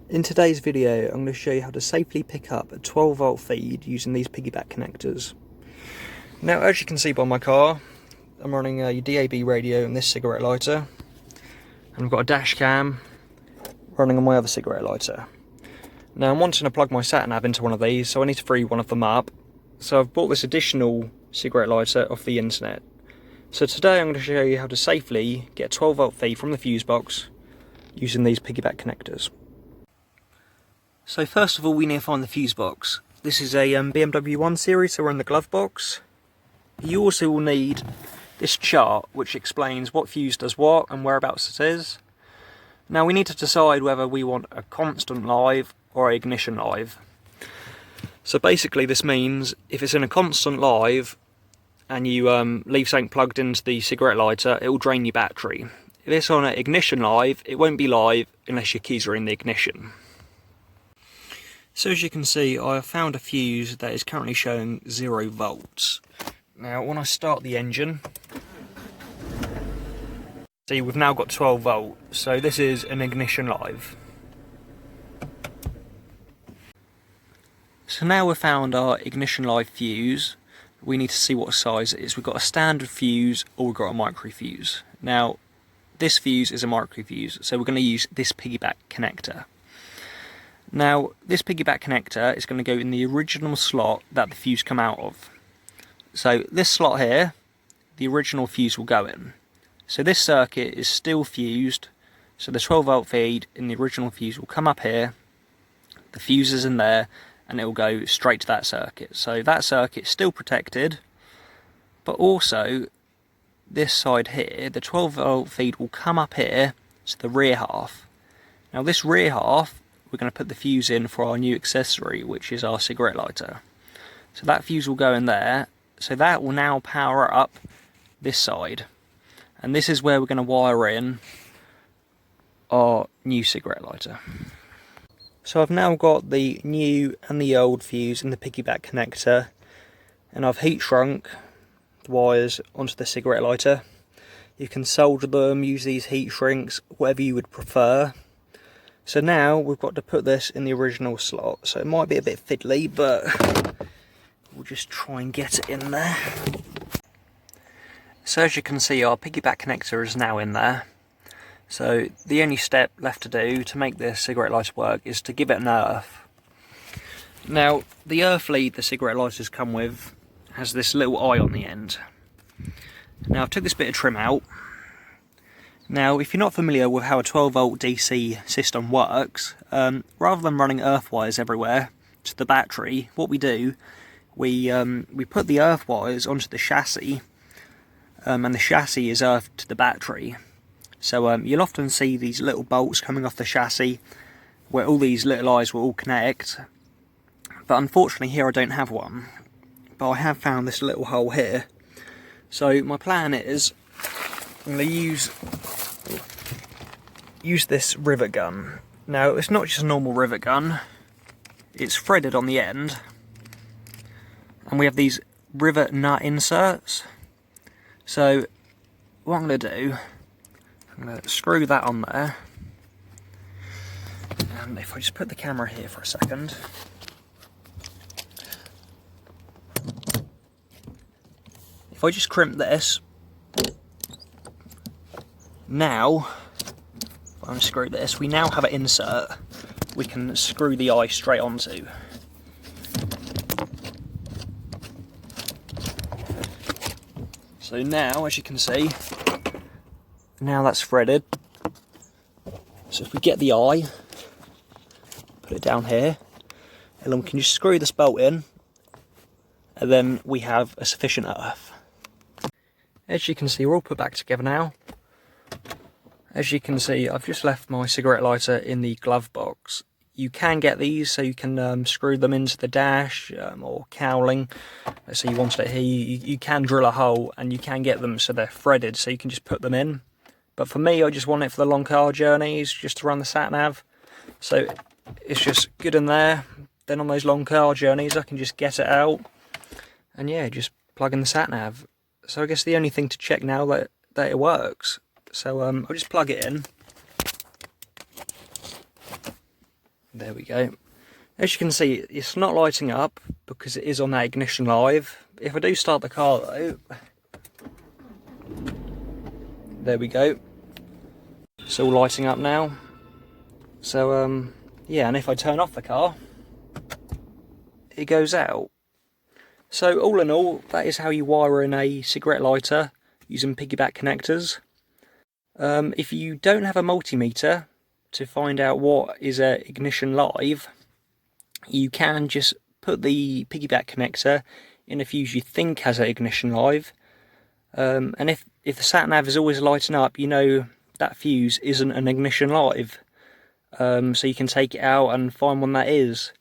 In today's video, I'm going to show you how to safely pick up a 12 volt feed using these piggyback connectors. Now, as you can see by my car, I'm running a DAB radio and this cigarette lighter, and I've got a dash cam running on my other cigarette lighter. Now, I'm wanting to plug my sat nav into one of these, so I need to free one of them up. So I've bought this additional cigarette lighter off the internet. So today I'm going to show you how to safely get a 12 volt feed from the fuse box using these piggyback connectors. So first of all, we need to find the fuse box. This is a BMW 1 Series, so we're in the glove box. You also will need this chart which explains what fuse does what and whereabouts it is. Now we need to decide whether we want a constant live or an ignition live. So basically this means if it's in a constant live and you leave something plugged into the cigarette lighter, it will drain your battery. If it's on an ignition live, it won't be live unless your keys are in the ignition. So as you can see, I have found a fuse that is currently showing 0 volts. Now when I start the engine, see we've now got 12 volt, so this is an ignition live. So now we've found our ignition live fuse, we need to see what size it is. We've got a standard fuse or we've got a micro fuse. Now this fuse is a micro fuse, so we're going to use this piggyback connector. Now, this piggyback connector is going to go in the original slot that the fuse come out of. So this slot here, the original fuse will go in. So this circuit is still fused, so the 12 volt feed in the original fuse will come up here, the fuse is in there, and it will go straight to that circuit. So that circuit is still protected, but also this side here, the 12 volt feed will come up here to the rear half. Now this rear half, we're going to put the fuse in for our new accessory, which is our cigarette lighter. So that fuse will go in there, so that will now power up this side. And this is where we're going to wire in our new cigarette lighter. So I've now got the new and the old fuse in the piggyback connector, and I've heat shrunk the wires onto the cigarette lighter. You can solder them, use these heat shrinks, whatever you would prefer. So now we've got to put this in the original slot, so it might be a bit fiddly, but we'll just try and get it in there. So as you can see, our piggyback connector is now in there. So the only step left to do to make this cigarette lighter work is to give it an earth. Now the earth lead the cigarette lighters come with has this little eye on the end. Now I've took this bit of trim out. Now, if you're not familiar with how a 12 volt DC system works, rather than running earth wires everywhere to the battery, what we do, we put the earth wires onto the chassis, and the chassis is earthed to the battery. So you'll often see these little bolts coming off the chassis, where all these little eyes will all connect. But unfortunately here I don't have one, but I have found this little hole here. So my plan is, I'm going to use this rivet gun. Now it's not just a normal rivet gun, it's threaded on the end, and we have these rivet nut inserts. So what I'm going to do, I'm going to screw that on there, and if I just put the camera here for a second, if I just crimp this, now if I unscrew this, we now have an insert we can screw the eye straight onto. So now, as you can see, now that's threaded. So if we get the eye, put it down here, and then we can just screw this bolt in, and then we have a sufficient earth. As you can see, we're all put back together now. As you can see, I've just left my cigarette lighter in the glove box. You can get these, so you can screw them into the dash or cowling. Let's say you wanted it here, you can drill a hole and you can get them so they're threaded, so you can just put them in. But for me, I just want it for the long car journeys, just to run the sat nav. So it's just good in there. Then on those long car journeys, I can just get it out and yeah, just plug in the sat nav. So I guess the only thing to check now that it works. So I'll just plug it in. There we go. As you can see, it's not lighting up because it is on that ignition live. If I do start the car though, there we go. It's all lighting up now. So yeah, and if I turn off the car, it goes out. So all in all, that is how you wire in a cigarette lighter using piggyback connectors. If you don't have a multimeter to find out what is a ignition live, you can just put the piggyback connector in a fuse you think has an ignition live, and if the sat nav is always lighting up, you know that fuse isn't an ignition live, so you can take it out and find one that is.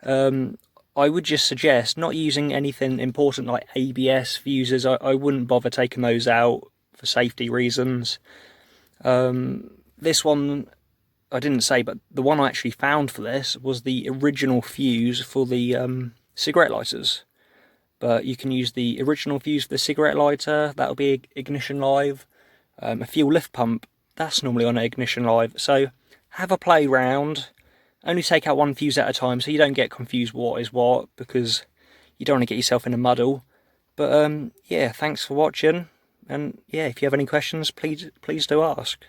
I would just suggest not using anything important like ABS fuses. I wouldn't bother taking those out for safety reasons. This one I didn't say, but the one I actually found for this was the original fuse for the cigarette lighters. But you can use the original fuse for the cigarette lighter, that'll be ignition live. A fuel lift pump, that's normally on ignition live. So have a play round, only take out one fuse at a time so you don't get confused what is what, because you don't want to get yourself in a muddle. But yeah, thanks for watching, and yeah, if you have any questions, please do ask.